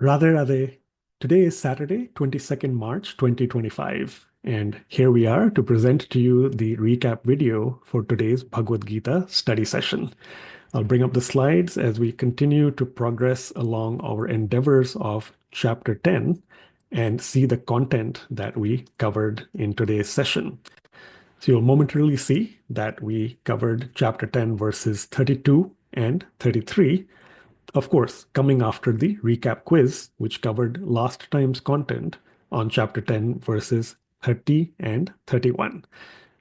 Radhe Radhe. Today is Saturday, 22nd March 2025, and here we are to present to you the recap video for today's Bhagavad Gita study session. I'll bring up the slides as we continue to progress along our endeavors of chapter 10 and see the content that we covered in today's session. So you'll momentarily see that we covered chapter 10 verses 32 and 33, of course, coming after the recap quiz, which covered last time's content on chapter 10, verses 30 and 31.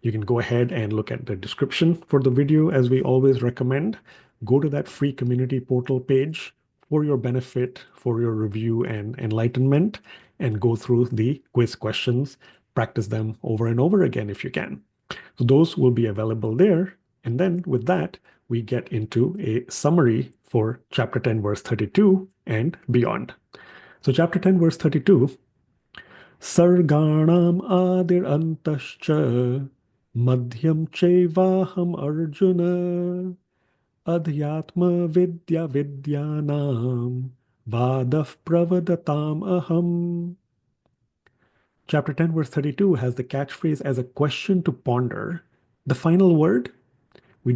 You can go ahead and look at the description for the video, as we always recommend. Go to that free community portal page for your benefit, for your review and enlightenment, and go through the quiz questions. Practice them over and over again if you can. So those will be available there. And then with that, we get into a summary for chapter 10, verse 32 and beyond. So chapter 10, verse 32, Sarganam adir antascha madhyam chevaham arjuna adhyatma vidya vidyanam vadav pravadatam aham. Chapter 10, verse 32 has the catchphrase as a question to ponder. The final word, we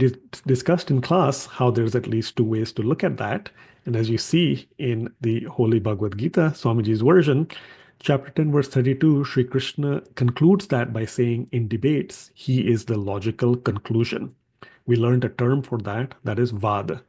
discussed in class how there's at least two ways to look at that. And as you see in the Holy Bhagavad Gita, Swamiji's version, chapter 10, verse 32, Sri Krishna concludes that by saying in debates, he is the logical conclusion. We learned a term for that, that is Vada.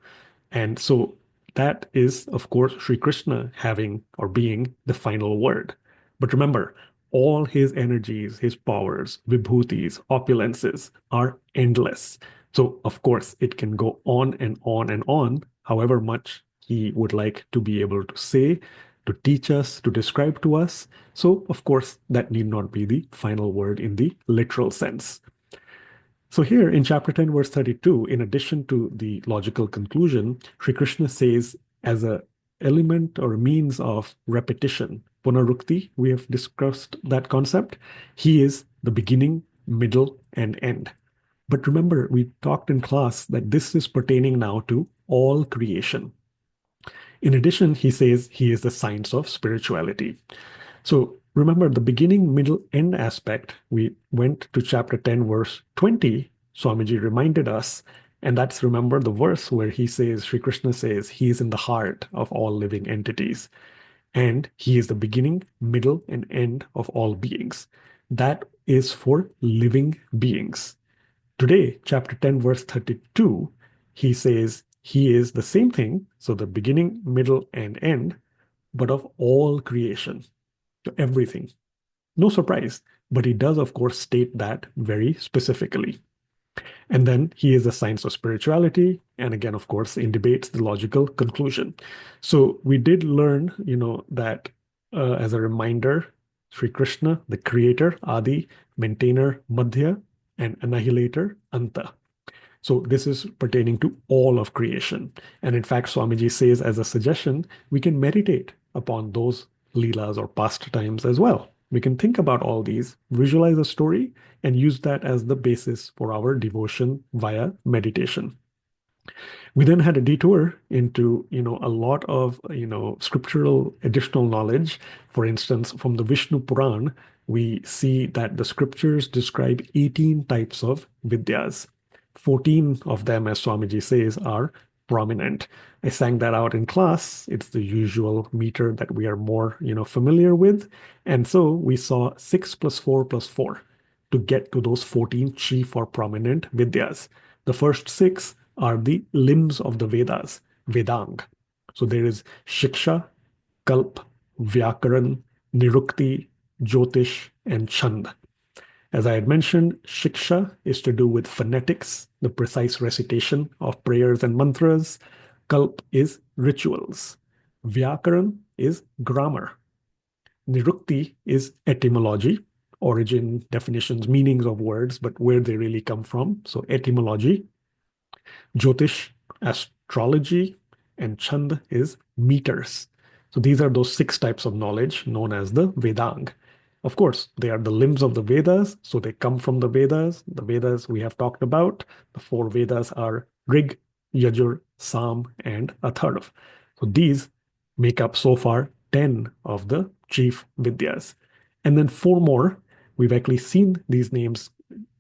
And so that is, of course, Sri Krishna having or being the final word. But remember, all his energies, his powers, vibhutis, opulences are endless. So, of course, it can go on and on and on, however much he would like to be able to say, to teach us, to describe to us. So, of course, that need not be the final word in the literal sense. So here in chapter 10, verse 32, in addition to the logical conclusion, Sri Krishna says as a element or a means of repetition, punarukti, we have discussed that concept. He is the beginning, middle, and end. But remember, we talked in class that this is pertaining now to all creation. In addition, he says he is the science of spirituality. So remember the beginning, middle, end aspect. We went to chapter 10, verse 20. Swamiji reminded us, and that's remember the verse where he says, Sri Krishna says, he is in the heart of all living entities. And he is the beginning, middle, and end of all beings. That is for living beings. Today, chapter 10, verse 32, he says he is the same thing, so the beginning, middle, and end, but of all creation, to everything. No surprise, but he does, of course, state that very specifically. And then he is the science of spirituality, and again, of course, in debates, the logical conclusion. So we did learn, that as a reminder, Sri Krishna, the creator, Adi, maintainer, Madhya, and annihilator, Anta. So this is pertaining to all of creation. And in fact, Swamiji says as a suggestion, we can meditate upon those leelas or pastimes as well. We can think about all these, visualize a story, and use that as the basis for our devotion via meditation. We then had a detour into, a lot of, scriptural additional knowledge. For instance, from the Vishnu Puran, we see that the scriptures describe 18 types of vidyas. 14 of them, as Swamiji says, are prominent. I sang that out in class. It's the usual meter that we are more, familiar with. And so we saw 6 plus 4 plus 4 to get to those 14 chief or prominent vidyas. The first 6 are the limbs of the Vedas, Vedang. So there is Shiksha, Kalp, Vyakaran, Nirukti, Jyotish, and Chand. As I had mentioned, Shiksha is to do with phonetics, the precise recitation of prayers and mantras. Kalp is rituals. Vyakaran is grammar. Nirukti is etymology, origin, definitions, meanings of words, but where they really come from. So etymology. Jyotish, astrology, and Chand is meters. So these are those 6 types of knowledge known as the Vedang. Of course, they are the limbs of the Vedas, so they come from the Vedas. The Vedas we have talked about. The 4 Vedas are Rig, Yajur, Sam, and Atharv. So these make up so far 10 of the chief Vidyas. And then four more. We've actually seen these names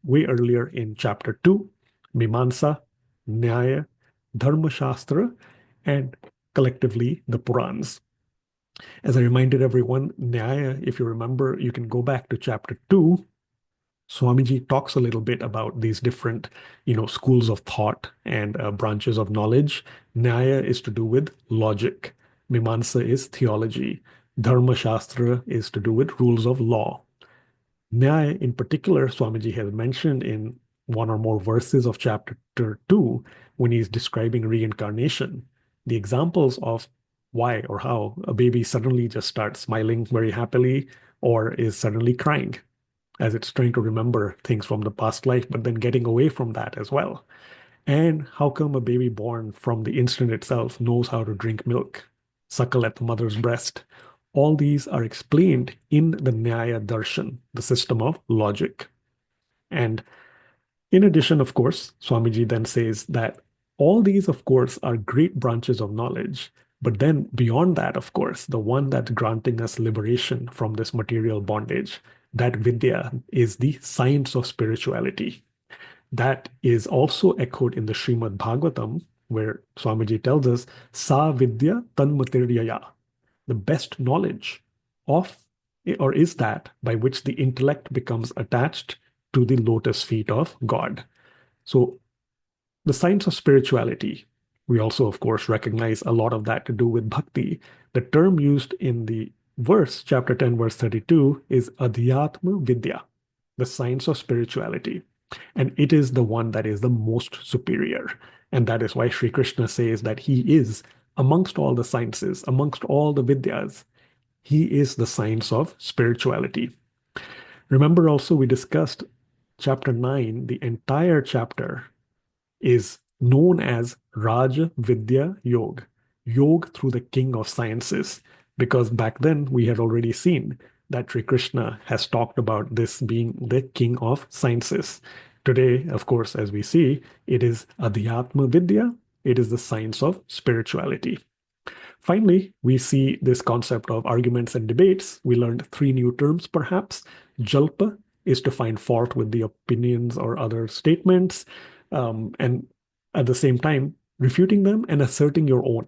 way earlier in chapter 2, Mimamsa, Nyaya, Dharma Shastra, and collectively the Purans. As I reminded everyone, Nyaya, if you remember, you can go back to chapter 2. Swamiji talks a little bit about these different, schools of thought and branches of knowledge. Nyaya is to do with logic. Mimamsa is theology. Dharma Shastra is to do with rules of law. Nyaya, in particular, Swamiji has mentioned in one or more verses of chapter 2 when he's describing reincarnation. The examples of why or how a baby suddenly just starts smiling very happily or is suddenly crying as it's trying to remember things from the past life, but then getting away from that as well. And how come a baby born from the instant itself knows how to drink milk, suckle at the mother's breast? All these are explained in the Nyaya Darshan, the system of logic. And in addition, of course, Swamiji then says that all these, of course, are great branches of knowledge. But then beyond that, of course, the one that's granting us liberation from this material bondage, that Vidya is the science of spirituality. That is also echoed in the Srimad Bhagavatam, where Swamiji tells us, Sa Vidya Tanmatiryaya, the best knowledge of, or is that by which the intellect becomes attached to the lotus feet of God. So the science of spirituality, we also, of course, recognize a lot of that to do with bhakti. The term used in the verse, chapter 10, verse 32, is Adhyatma Vidya, the science of spirituality. And it is the one that is the most superior. And that is why Sri Krishna says that he is, amongst all the sciences, amongst all the Vidyas, he is the science of spirituality. Remember also, we discussed chapter 9, the entire chapter is known as Raja Vidya Yog, Yog through the king of sciences, because back then we had already seen that Sri Krishna has talked about this being the king of sciences. Today, of course, as we see, it is Adhyatma Vidya, it is the science of spirituality. Finally, we see this concept of arguments and debates. We learned three new terms, perhaps. Jalpa is to find fault with the opinions or other statements, and at the same time, refuting them and asserting your own.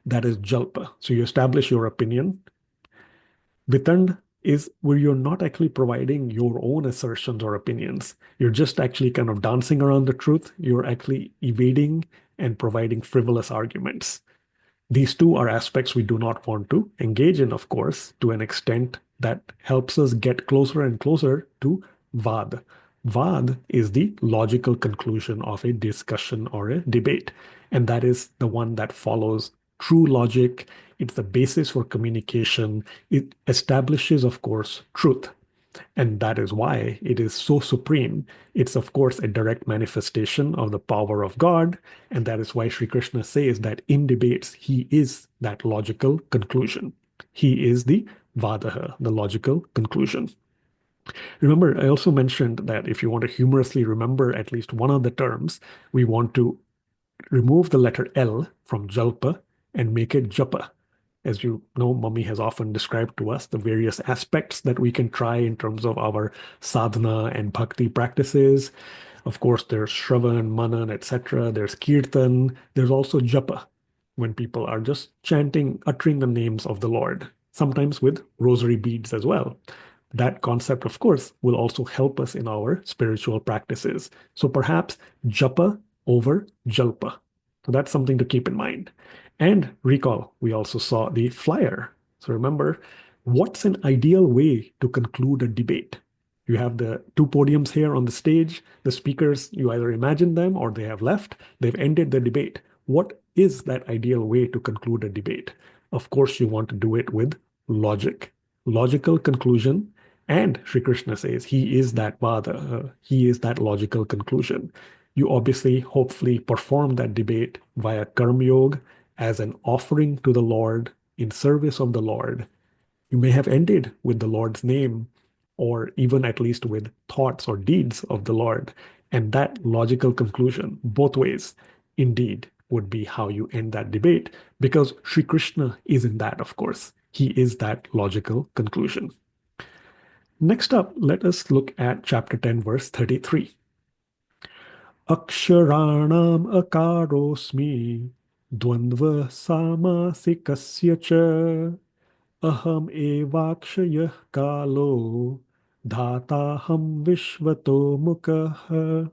That is Jalpa. So you establish your opinion. Vitand is where you're not actually providing your own assertions or opinions. You're just actually kind of dancing around the truth. You're actually evading and providing frivolous arguments. These two are aspects we do not want to engage in, of course, to an extent that helps us get closer and closer to Vad. Vad is the logical conclusion of a discussion or a debate, and that is the one that follows true logic. It's the basis for communication. It establishes, of course, truth. And that is why it is so supreme. It's, of course, a direct manifestation of the power of God. And that is why Sri Krishna says that in debates, he is that logical conclusion. He is the Vadaha, the logical conclusion. Remember, I also mentioned that if you want to humorously remember at least one of the terms, we want to remove the letter L from Jalpa and make it Japa. As you know, Mummy has often described to us the various aspects that we can try in terms of our sadhana and bhakti practices. Of course, there's Shravan, Manan, etc. There's Kirtan. There's also Japa, when people are just chanting, uttering the names of the Lord, sometimes with rosary beads as well. That concept, of course, will also help us in our spiritual practices. So perhaps Japa over Jalpa. So that's something to keep in mind. And recall, we also saw the flyer. So remember, what's an ideal way to conclude a debate? You have the two podiums here on the stage. The speakers, you either imagine them or they have left. They've ended the debate. What is that ideal way to conclude a debate? Of course, you want to do it with logic, logical conclusion. And Sri Krishna says he is that Vada, he is that logical conclusion. You obviously, hopefully, perform that debate via Karma Yoga as an offering to the Lord in service of the Lord. You may have ended with the Lord's name, or even at least with thoughts or deeds of the Lord. And that logical conclusion, both ways, indeed would be how you end that debate, because Sri Krishna is in that, of course. He is that logical conclusion. Next up, let us look at chapter 10, verse 33. Aksharanam akarosmi dvandva samasikasya cha aham evakshayah kalo dhataham vishvato mukah.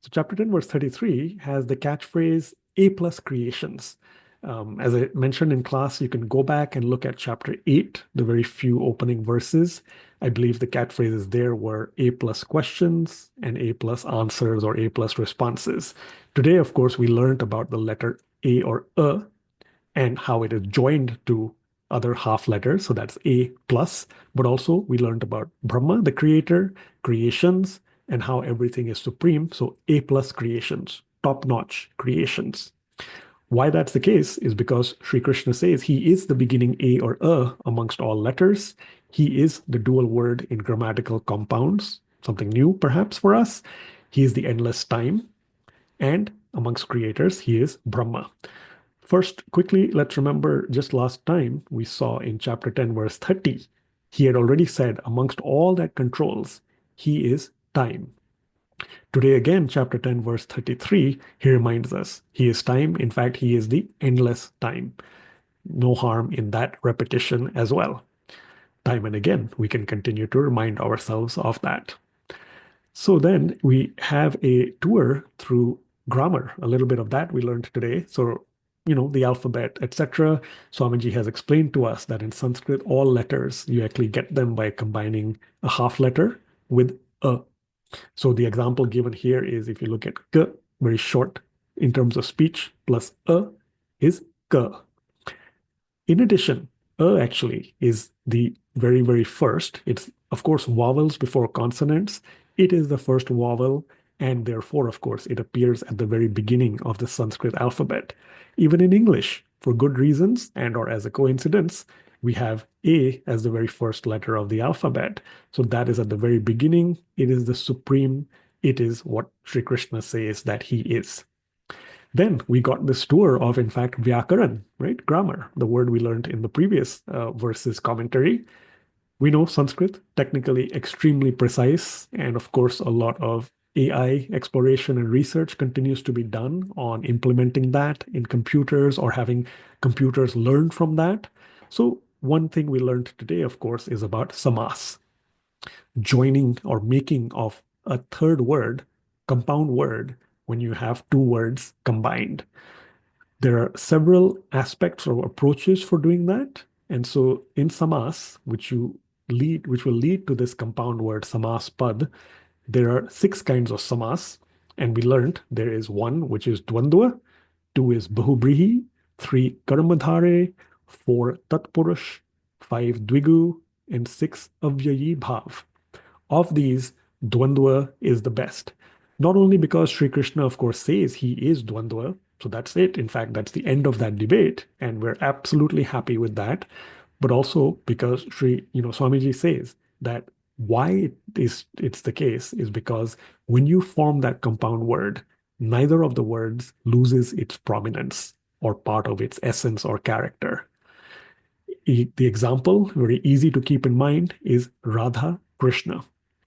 So, chapter 10, verse 33 has the catchphrase A plus creations. As I mentioned in class, you can go back and look at chapter 8, the very few opening verses. I believe the catchphrases there were A plus questions and A plus answers or A plus responses. Today, of course, we learned about the letter A or and how it is joined to other half letters. So that's A plus. But also we learned about Brahma, the creator, creations, and how everything is supreme. So A plus creations, top-notch creations. Why that's the case is because Sri Krishna says he is the beginning A or amongst all letters. He is the dual word in grammatical compounds, something new perhaps for us. He is the endless time. And amongst creators, he is Brahma. First, quickly, let's remember just last time we saw in chapter 10, verse 30, he had already said, amongst all that controls, he is time. Today, again, chapter 10, verse 33, he reminds us he is time. In fact, he is the endless time. No harm in that repetition as well. Time and again, we can continue to remind ourselves of that. So then we have a tour through grammar. A little bit of that we learned today. So, the alphabet, etc. Swamiji has explained to us that in Sanskrit, all letters, you actually get them by combining a half letter with a. So the example given here is if you look at k, very short in terms of speech, plus a is k. In addition, actually is the very, very first. It's, of course, vowels before consonants. It is the first vowel, and therefore, of course, it appears at the very beginning of the Sanskrit alphabet. Even in English, for good reasons and or as a coincidence, we have A as the very first letter of the alphabet. So that is at the very beginning. It is the supreme. It is what Sri Krishna says that he is. Then we got this tour of, in fact, Vyakaran, right? Grammar, the word we learned in the previous verses commentary. We know Sanskrit, technically extremely precise. And of course, a lot of AI exploration and research continues to be done on implementing that in computers or having computers learn from that. So one thing we learned today, of course, is about samas, joining or making of a third word, compound word, when you have two words combined. There are several aspects or approaches for doing that. And so in samas, which will lead to this compound word samas pad, there are 6 kinds of samas. And we learned there is 1, which is dvandva, 2 is bahubrihi, 3 karmadhare, 4 tatpurush, 5 dvigu, and 6 avyayi bhav. Of these, Dvandva is the best. Not only because Sri Krishna, of course, says he is Dvandva, so that's it. In fact, that's the end of that debate, and we're absolutely happy with that. But also because Swamiji says that why it's the case is because when you form that compound word, neither of the words loses its prominence or part of its essence or character. The example, very easy to keep in mind, is Radha Krishna.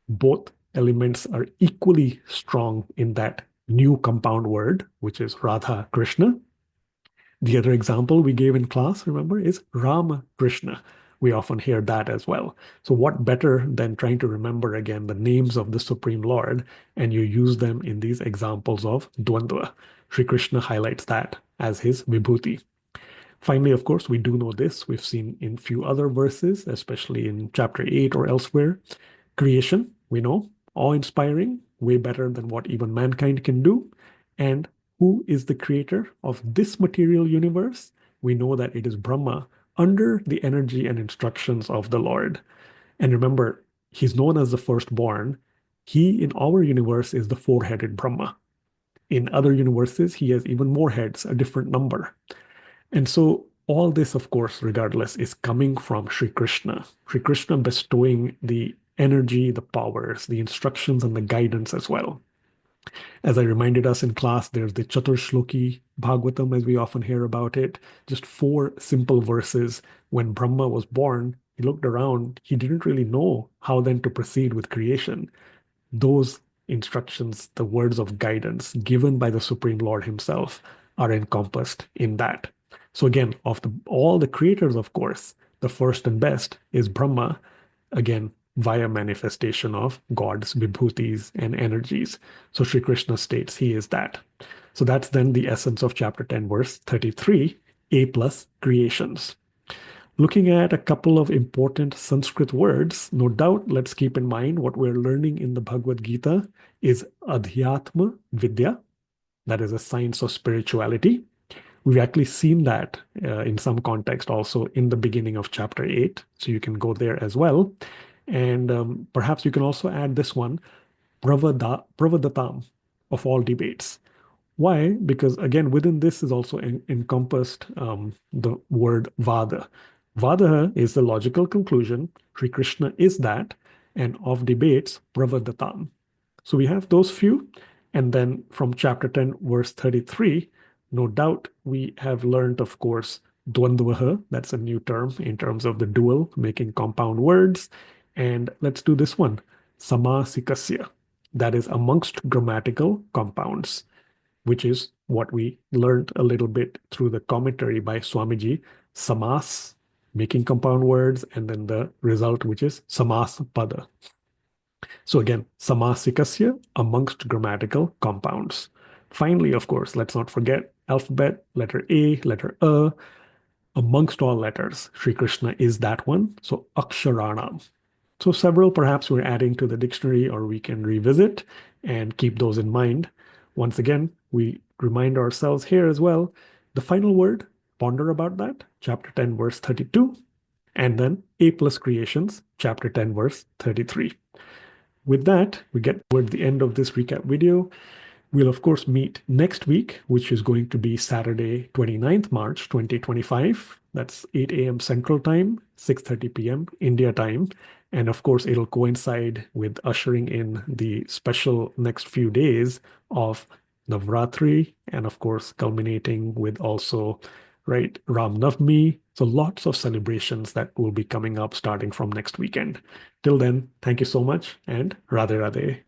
Both elements are equally strong in that new compound word, which is Radha Krishna. The other example we gave in class, remember, is Rama Krishna. We often hear that as well. So, what better than trying to remember again the names of the Supreme Lord and you use them in these examples of Dvandva? Sri Krishna highlights that as his Vibhuti. Finally, of course, we do know this. We've seen in few other verses, especially in chapter 8 or elsewhere. Creation, we know, awe-inspiring, way better than what even mankind can do. And who is the creator of this material universe? We know that it is Brahma under the energy and instructions of the Lord. And remember, he's known as the firstborn. He, in our universe, is the four-headed Brahma. In other universes, he has even more heads, a different number. And so all this, of course, regardless, is coming from Sri Krishna. Sri Krishna bestowing the energy, the powers, the instructions, and the guidance as well. As I reminded us in class, there's the Chaturshloki Bhagavatam, as we often hear about it. Just four simple verses. When Brahma was born, he looked around. He didn't really know how then to proceed with creation. Those instructions, the words of guidance given by the Supreme Lord Himself, are encompassed in that. So again, of all the creators, of course, the first and best is Brahma, again, via manifestation of God's vibhutis and energies. So Sri Krishna states he is that. So that's then the essence of chapter 10, verse 33, A plus creations. Looking at a couple of important Sanskrit words, no doubt, let's keep in mind what we're learning in the Bhagavad Gita is Adhyatma Vidya, that is a science of spirituality. We've actually seen that in some context also in the beginning of chapter 8, so you can go there as well. And perhaps you can also add this one, Pravadatam, of all debates. Why? Because again, within this is also encompassed the word Vada. Vada is the logical conclusion. Sri Krishna is that, and of debates, Pravadatam. So we have those few. And then from chapter 10, verse 33, no doubt we have learned, of course, Dvandvaha. That's a new term in terms of the dual, making compound words. And let's do this one, Samasikasya. That is amongst grammatical compounds, which is what we learned a little bit through the commentary by Swamiji. Samas, making compound words, and then the result, which is samas pada. So again, samasikasya, amongst grammatical compounds. Finally, of course, let's not forget alphabet, letter A, letter amongst all letters. Sri Krishna is that one. So aksharanam. So several perhaps we're adding to the dictionary, or we can revisit and keep those in mind. Once again, we remind ourselves here as well, the final word, ponder about that, chapter 10, verse 32, and then A plus creations, chapter 10, verse 33. With that, we get toward the end of this recap video. We'll, of course, meet next week, which is going to be Saturday, 29th March 2025. That's 8 a.m. Central Time, 6:30 p.m. India time. And of course, it'll coincide with ushering in the special next few days of Navratri, and of course, culminating with also, right, Ram Navami. So lots of celebrations that will be coming up starting from next weekend. Till then, thank you so much, and Radhe Radhe.